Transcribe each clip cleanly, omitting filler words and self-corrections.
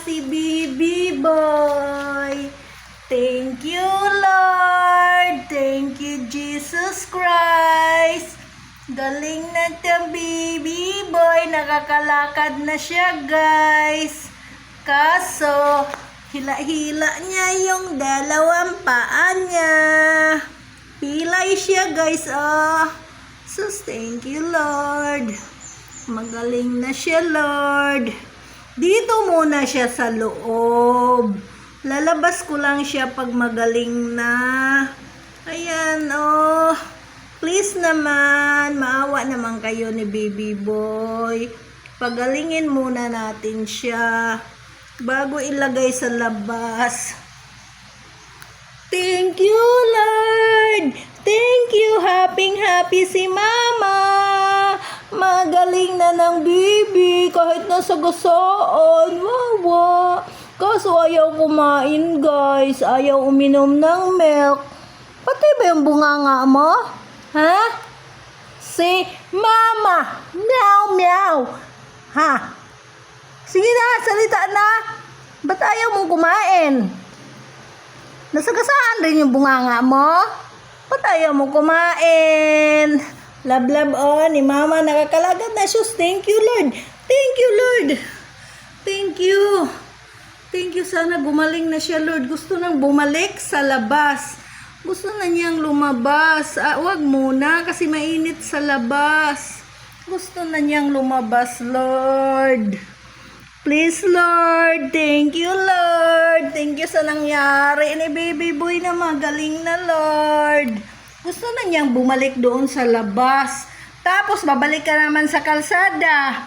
si Bibi Boy. Thank you, Lord. Thank you, Jesus Christ. Galing na to, Bibi Boy. Nakakalakad na siya, guys. Kaso, hila-hila niya yung dalawang paa niya. Pilay siya, guys, oh. So, thank you, Lord. Magaling na siya, Lord. Dito muna siya sa loob. Lalabas ko lang siya pag magaling na. Ayan, oh. Please naman, maawa naman kayo ni Baby Boy. Pagalingin muna natin siya bago ilagay sa labas. Thank you, Lord. Thank you. Happy si Mama. Magaling na ng baby kahit nasa gasaan. Wawa. Kaso ayaw kumain, guys. Ayaw uminom ng milk. Pati ba yung bunganga mo? Ha? Si Mama. Meow, meow. Ha? Sige na, salita na. Ba't ayaw mong kumain? Nasagasaan rin yung bunganga mo? Ba't ayaw mo kumain? Love, oh, ni Mama nakakalagad na siya. Thank you, Lord. Thank you, Lord. Thank you. Thank you, sana gumaling na siya, Lord. Gusto nang bumalik sa labas. Gusto na niyang lumabas. Wag muna kasi mainit sa labas. Gusto na niyang lumabas, Lord. Please, Lord. Thank you, Lord. Thank you sa nangyari ni Baby Boy na magaling na, Lord. Gusto na niyang bumalik doon sa labas. Tapos, babalik ka naman sa kalsada.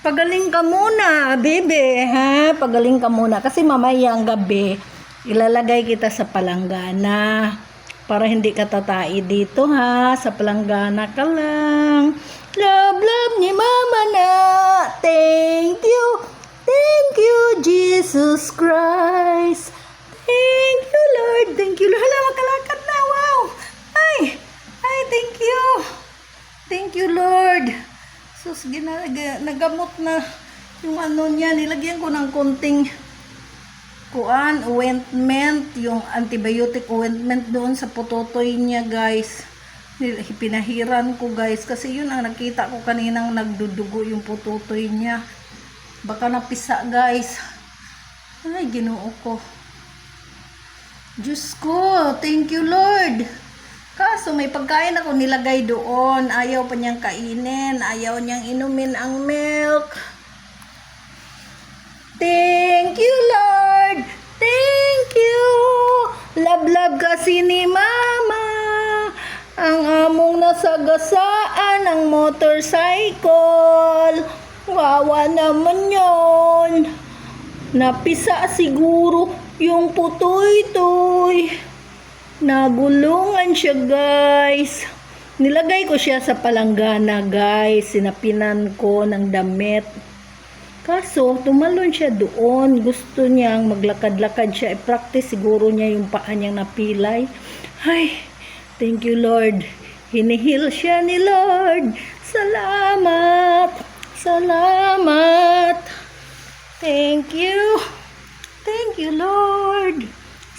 Pagaling ka muna, bebe. Ha? Pagaling ka muna. Kasi mamayang gabi, ilalagay kita sa palanggana. Para hindi ka tatai dito, ha? Sa palanggana ka lang. Love ni Mama na. Thank you. Thank you, Jesus Christ. Thank you, Lord. Thank you, Lord. Hala, makalakad na. Wow. Ay, thank you. Thank you, Lord. So, sige na, nagamot na yung ano niya. Nilagyan ko ng konting ointment, yung antibiotic ointment doon sa putotoy niya, guys. Pinahiran ko, guys, kasi yun ang nakita ko kaninang nagdudugo yung putotoy niya. Baka napisa, guys. Ay, Ginoo ko. Diyos ko, thank you, Lord. Kaso may pagkain ako nilagay doon. Ayaw pa niyang kainin. Ayaw niyang inumin ang milk. Thank you, Lord. Thank you. Love kasi ni Mama. Ang among nasagasaan ng motorcycle. Wawa naman yon. Napisa siguro yung putoy-toy. Nagulungan siya, guys. Nilagay ko siya sa palanggana, guys. Sinapinan ko ng damit. Kaso, tumalon siya doon. Gusto niyang maglakad-lakad siya. I-practice siguro niya yung paa niyang napilay. Ay, thank you, Lord. Hinihil siya ni Lord. Salamat. Salamat. Thank you. Thank you, Lord.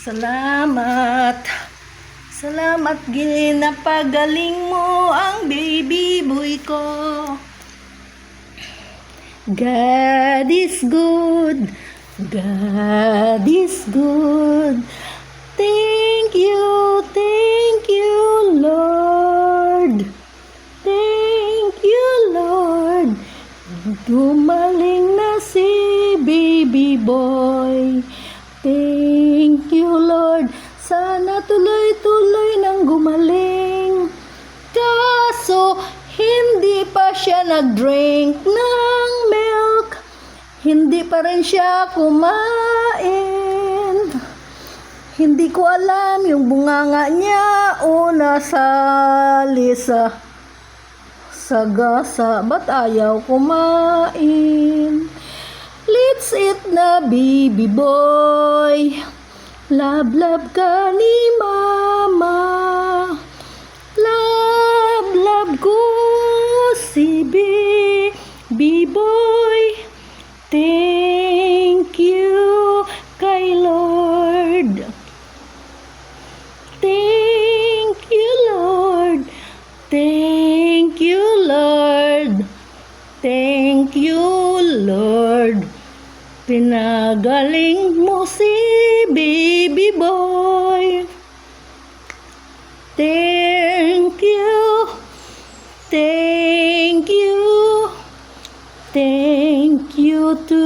Salamat. Salamat, ginapagaling mo ang baby boy ko. God is good. God is good. Thank you, Lord. Thank you, Lord. Gumaling na si baby boy. Thank you, Lord. Sana tuloy-tuloy nang gumaling. Kaso, hindi pa siya nag-drink ng milk. Hindi pa rin siya kumain. Hindi ko alam yung bunganga niya o nasali sa gasa. Ba't ayaw kumain? Let's eat na, baby boy. Love ka ni Mama. Love ko si baby boy. Thank Pinagaling mo si baby boy. Thank you, thank you, thank you to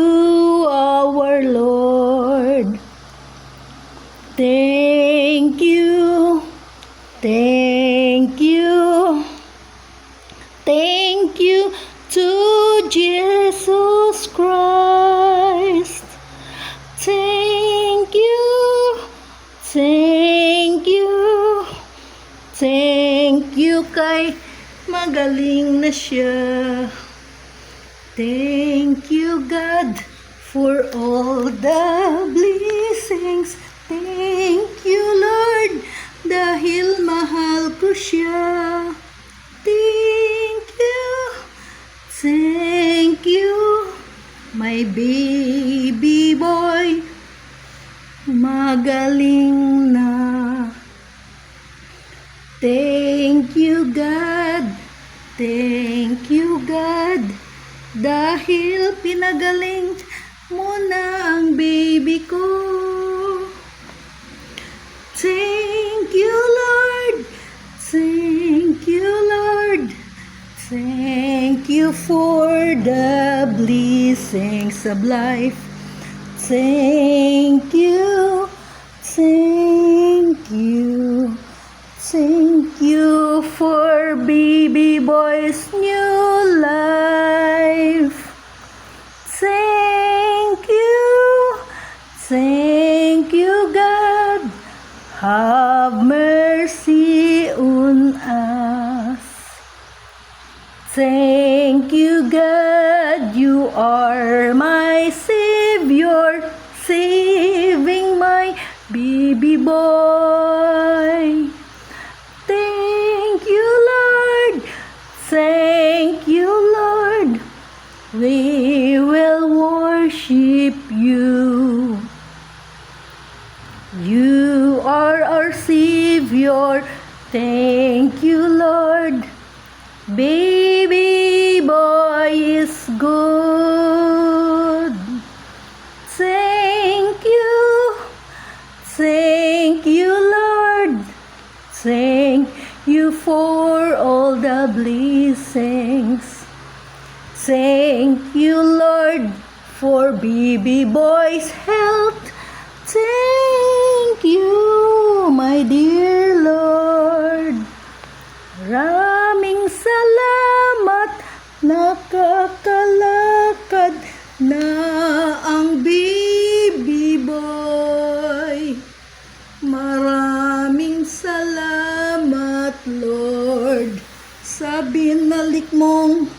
our Lord. Thank you, thank you, thank you to Jesus Christ. Thank you, thank you, thank you kay magaling na siya. Thank you God for all the blessings. Thank you Lord dahil mahal ko siya. Thank you, my baby boy. Magaling na. Thank you God, thank you God, dahil pinagaling mo na ang baby ko. Thank you Lord, thank you Lord, thank you for the blessings of life. Thank you, thank you, thank you for baby boy's new life. Thank you God, have mercy on us. Thank you God, you are my Savior, saving my baby boy. Thank you Lord, thank you Lord, we will worship you. You are our Savior, thank you Lord. Baby boy is good. Thank you Lord. Thank you for all the blessings. Thank you Lord for baby boy's health. Thank you, my dear Lord. Maraming salamat, nakakalakad na ang baby boy. Maraming salamat, Lord, sa binalik mong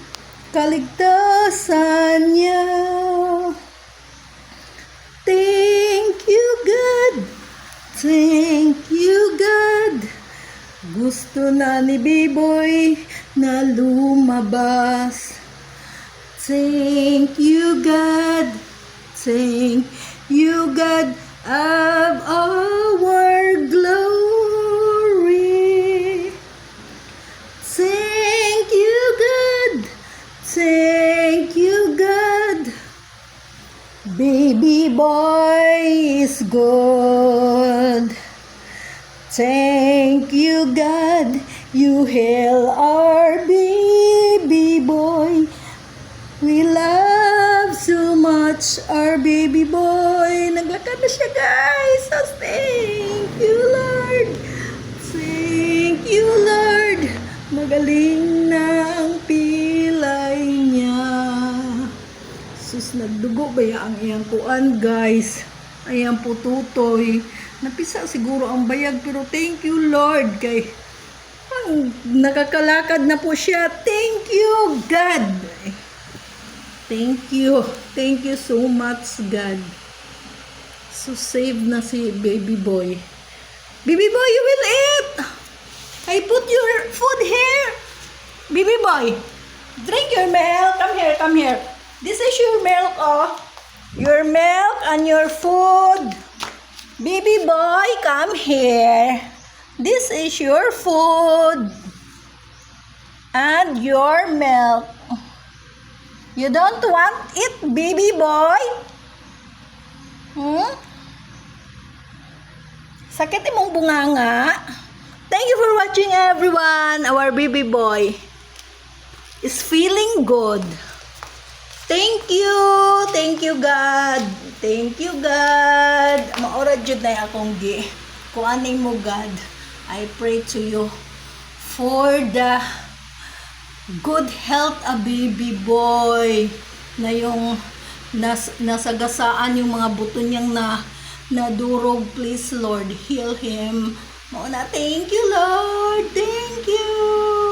kaligtasan niya. Thank you, God. Thank you, God. Gusto na ni Biboy na lumabas. Thank you, God. Thank you, God of our glory. Thank you, God. Thank you, God. Baby boy is good. Thank you, God. You heal our baby boy. We love so much our baby boy. Naglakad na siya, guys. So thank you, Lord. Thank you, Lord. Magaling na ang pilay niya. Sus, nagdugo ba ang iyang kuan, guys? Ayan po, tutoy. Napisa siguro ang bayag, pero thank you, Lord. Kay nakakalakad na po siya. Thank you, God. Thank you. Thank you so much, God. So, save na si baby boy. Baby boy, you will eat. I put your food here. Baby boy, drink your milk. Come here, come here. This is your milk, oh. Your milk and your food. Baby boy, come here. This is your food and your milk. You don't want it, baby boy? Hmm? Sakit imong bunganga. Thank you for watching everyone. Our baby boy is feeling good. Thank you. Thank you God. Thank you God. Maora jud na akong gi. Kuaning mo God. I pray to you for the good health a baby boy na yung nasagasaan yung mga buto niyang nadurog. Please Lord, heal him. Mauna, thank you Lord. Thank you.